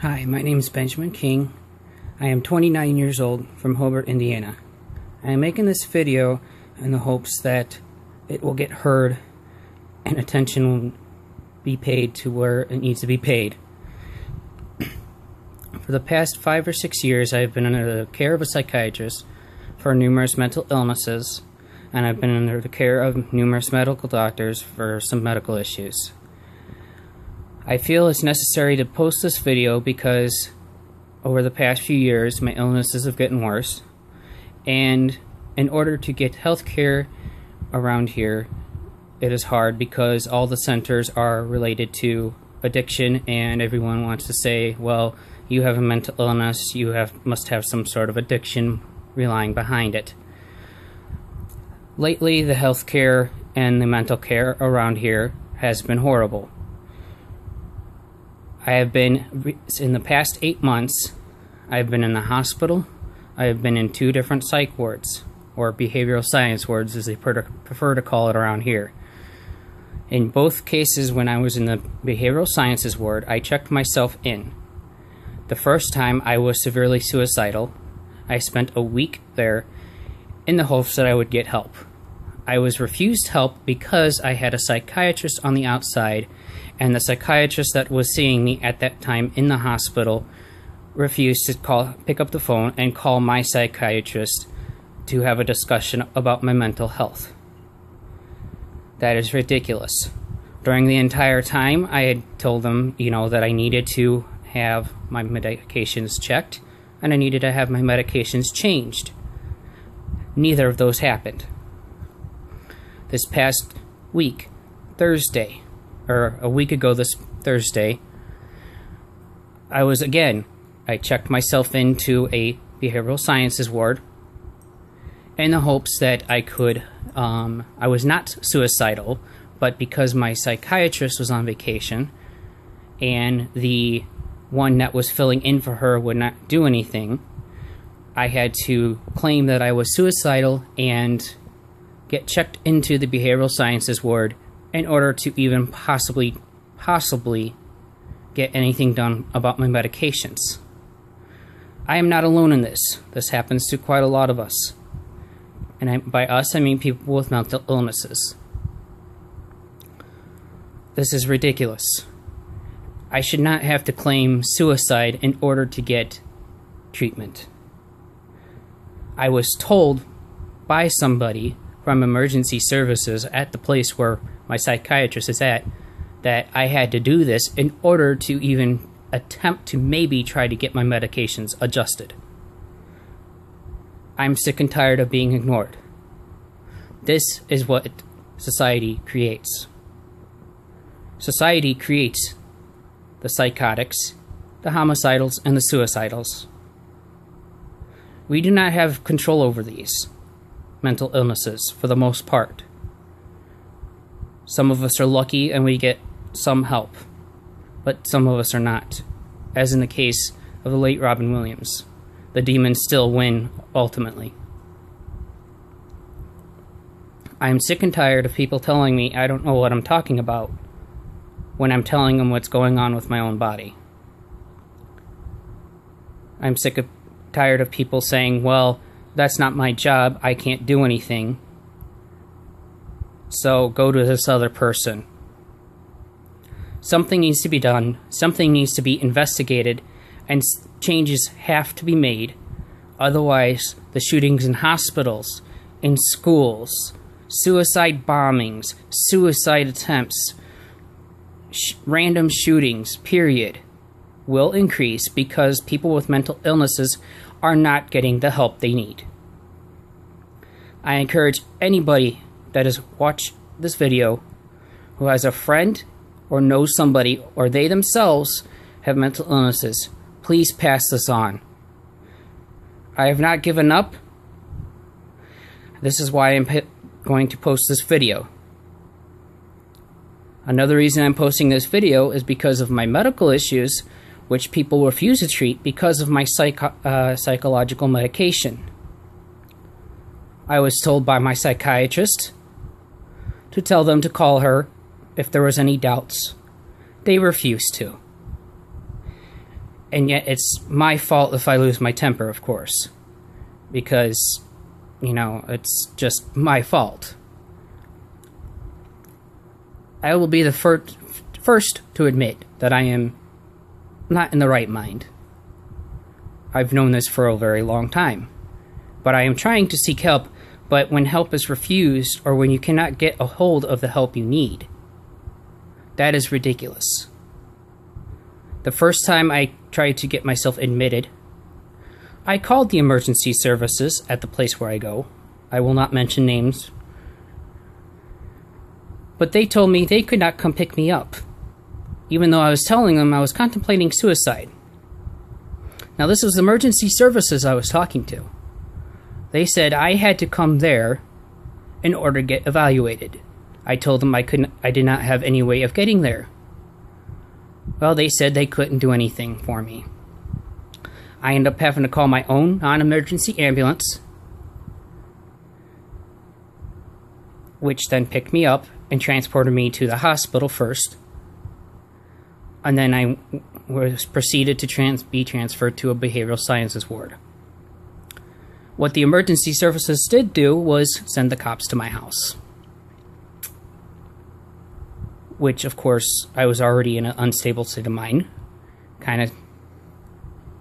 Hi, my name is Benjamin King. I am 29 years old from Hobart, Indiana. I am making this video in the hopes that it will get heard and attention will be paid to where it needs to be paid. For the past 5 or 6 years, I have been under the care of a psychiatrist for numerous mental illnesses, and I've been under the care of numerous medical doctors for some medical issues. I feel it's necessary to post this video because over the past few years my illnesses have gotten worse, and in order to get health care around here it is hard because all the centers are related to addiction, and everyone wants to say, well, you have a mental illness, you must have some sort of addiction relying behind it. Lately the health care and the mental care around here has been horrible. I have been, in the past 8 months, I've been in the hospital. I have been in 2 different psych wards, or behavioral science wards as they prefer to call it around here. In both cases, when I was in the behavioral sciences ward, I checked myself in. The first time I was severely suicidal. I spent a week there in the hopes that I would get help. I was refused help because I had a psychiatrist on the outside, and the psychiatrist that was seeing me at that time in the hospital refused to pick up the phone and call my psychiatrist to have a discussion about my mental health. That is ridiculous. During the entire time, I had told them, that I needed to have my medications checked and I needed to have my medications changed. Neither of those happened. This past week, Thursday, or a week ago this Thursday, I checked myself into a behavioral sciences ward in the hopes that I was not suicidal, but because my psychiatrist was on vacation and the one that was filling in for her would not do anything, I had to claim that I was suicidal and get checked into the behavioral sciences ward in order to even possibly get anything done about my medications. I am not alone in this. This happens to quite a lot of us. And by us, I mean people with mental illnesses. This is ridiculous. I should not have to claim suicide in order to get treatment. I was told by somebody from emergency services at the place where my psychiatrist is at that I had to do this in order to even attempt to maybe try to get my medications adjusted. I'm sick and tired of being ignored. This is what society creates. Society creates the psychotics, the homicidals, and the suicidals. We do not have control over these mental illnesses for the most part. Some of us are lucky and we get some help, but some of us are not, as in the case of the late Robin Williams. The demons still win ultimately. I am sick and tired of people telling me I don't know what I'm talking about when I'm telling them what's going on with my own body. I'm tired of people saying, well, that's not my job, I can't do anything, so go to this other person. Something needs to be done, something needs to be investigated, and changes have to be made. Otherwise, the shootings in hospitals, in schools, suicide bombings, suicide attempts, random shootings, period, will increase because people with mental illnesses are not getting the help they need. I encourage anybody that has watched this video who has a friend or knows somebody or they themselves have mental illnesses, please pass this on. I have not given up. This is why I'm going to post this video. Another reason I'm posting this video is because of my medical issues, which people refuse to treat because of my psychological medication. I was told by my psychiatrist to tell them to call her if there was any doubts. They refused to. And yet it's my fault if I lose my temper, of course. Because, it's just my fault. I will be the first to admit that I am not in the right mind. I've known this for a very long time. But I am trying to seek help, but when help is refused, or when you cannot get a hold of the help you need, that is ridiculous. The first time I tried to get myself admitted, I called the emergency services at the place where I go. I will not mention names. But they told me they could not come pick me up, even though I was telling them I was contemplating suicide. Now, this was emergency services I was talking to. They said I had to come there in order to get evaluated. I told them I did not have any way of getting there. Well, they said they couldn't do anything for me. I ended up having to call my own non-emergency ambulance, which then picked me up and transported me to the hospital first. And then I was proceeded to be transferred to a behavioral sciences ward. What the emergency services did do was send the cops to my house. Which, of course, I was already in an unstable state of mind. Kind of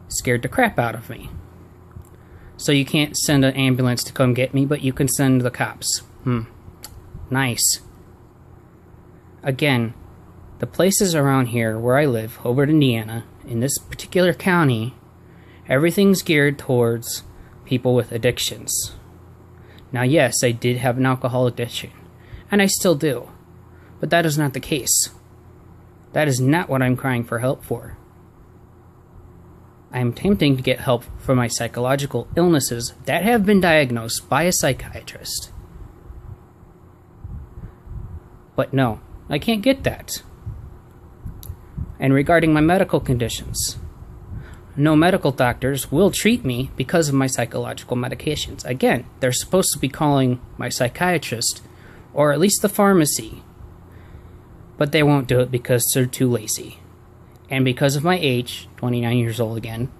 scared the crap out of me. So you can't send an ambulance to come get me, but you can send the cops. Nice. Again, the places around here where I live, Hobart, Indiana, in this particular county, everything's geared towards people with addictions. Now, yes, I did have an alcohol addiction, and I still do. But that is not the case. That is not what I'm crying for help for. I am attempting to get help for my psychological illnesses that have been diagnosed by a psychiatrist. But no, I can't get that. And regarding my medical conditions, no medical doctors will treat me because of my psychological medications. Again, they're supposed to be calling my psychiatrist, or at least the pharmacy. But they won't do it because they're too lazy. And because of my age, 29 years old again,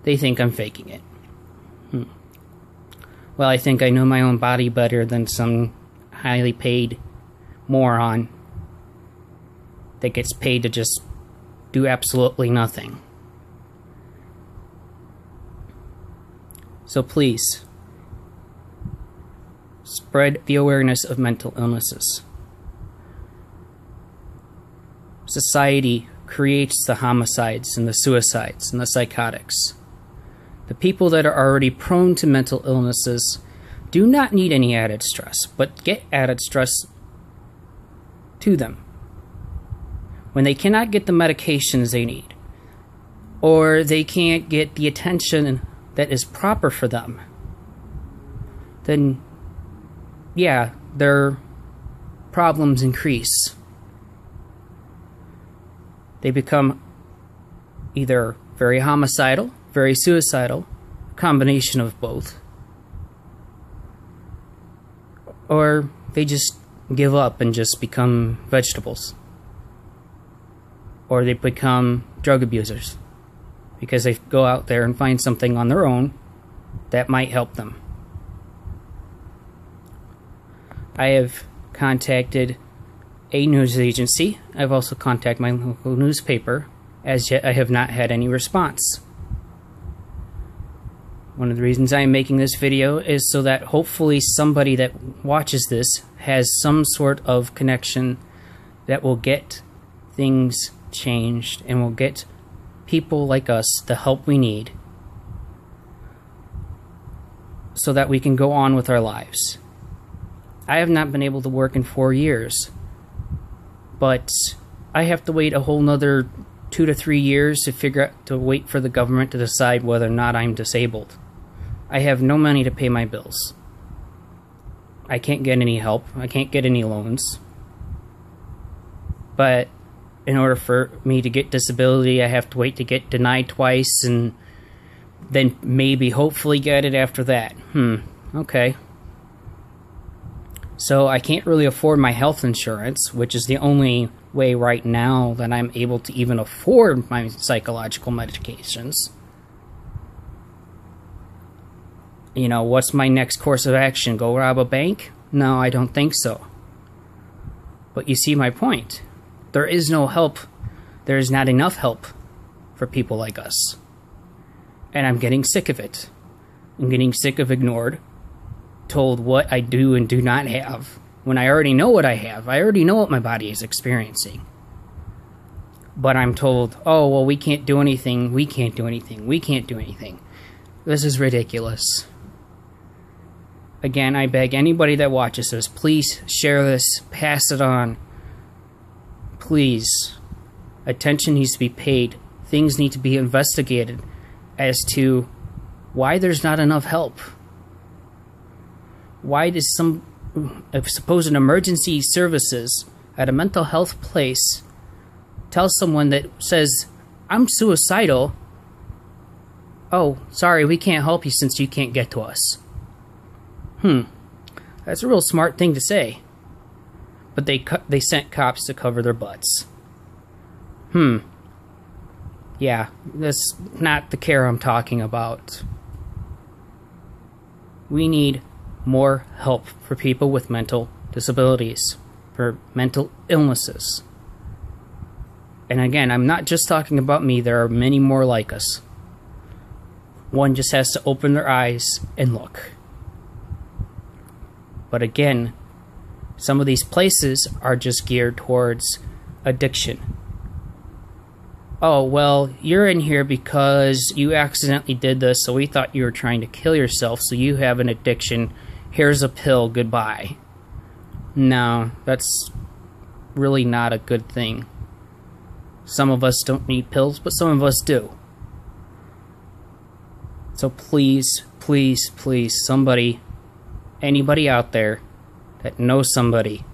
they think I'm faking it. Well, I think I know my own body better than some highly paid moron that gets paid to just do absolutely nothing. So please, spread the awareness of mental illnesses. Society creates the homicides and the suicides and the psychotics. The people that are already prone to mental illnesses do not need any added stress, but get added stress to them. When they cannot get the medications they need, or they can't get the attention that is proper for them, then, yeah, their problems increase. They become either very homicidal, very suicidal, a combination of both, or they just give up and just become vegetables, or they become drug abusers because they go out there and find something on their own that might help them. I have contacted a news agency. I've also contacted my local newspaper. As yet, I have not had any response. One of the reasons I am making this video is so that hopefully somebody that watches this has some sort of connection that will get things changed and will get people like us the help we need so that we can go on with our lives. I have not been able to work in 4 years, but I have to wait a whole nother 2 to 3 years to wait for the government to decide whether or not I'm disabled. I have no money to pay my bills. I can't get any help. I can't get any loans. But in order for me to get disability, I have to wait to get denied twice and then maybe hopefully get it after that. Okay. So I can't really afford my health insurance, which is the only way right now that I'm able to even afford my psychological medications. You know, what's my next course of action? Go rob a bank? No, I don't think so. But you see my point. There is no help. There is not enough help for people like us. And I'm getting sick of it. I'm getting sick of ignored, told what I do and do not have, when I already know what I have. I already know what my body is experiencing. But I'm told, oh, well, we can't do anything, we can't do anything, we can't do anything. This is ridiculous. Again, I beg anybody that watches this, please share this, pass it on. Please. Attention needs to be paid. Things need to be investigated as to why there's not enough help. Why does some supposed emergency services at a mental health place tell someone that says, I'm suicidal, oh, sorry, we can't help you since you can't get to us. That's a real smart thing to say. But they sent cops to cover their butts. Yeah, that's not the care I'm talking about. We need more help for people with mental disabilities, for mental illnesses. And again, I'm not just talking about me, there are many more like us. One just has to open their eyes and look. But again, some of these places are just geared towards addiction. Oh, well, you're in here because you accidentally did this, so we thought you were trying to kill yourself, so you have an addiction. Here's a pill, goodbye. No, that's really not a good thing. Some of us don't need pills, but some of us do. So please, please, please, somebody, anybody out there that knows somebody,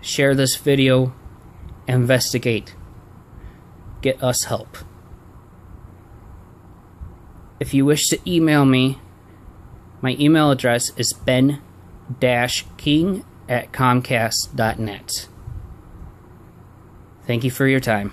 share this video, investigate. Get us help. If you wish to email me, my email address is ben-king@comcast.net. Thank you for your time.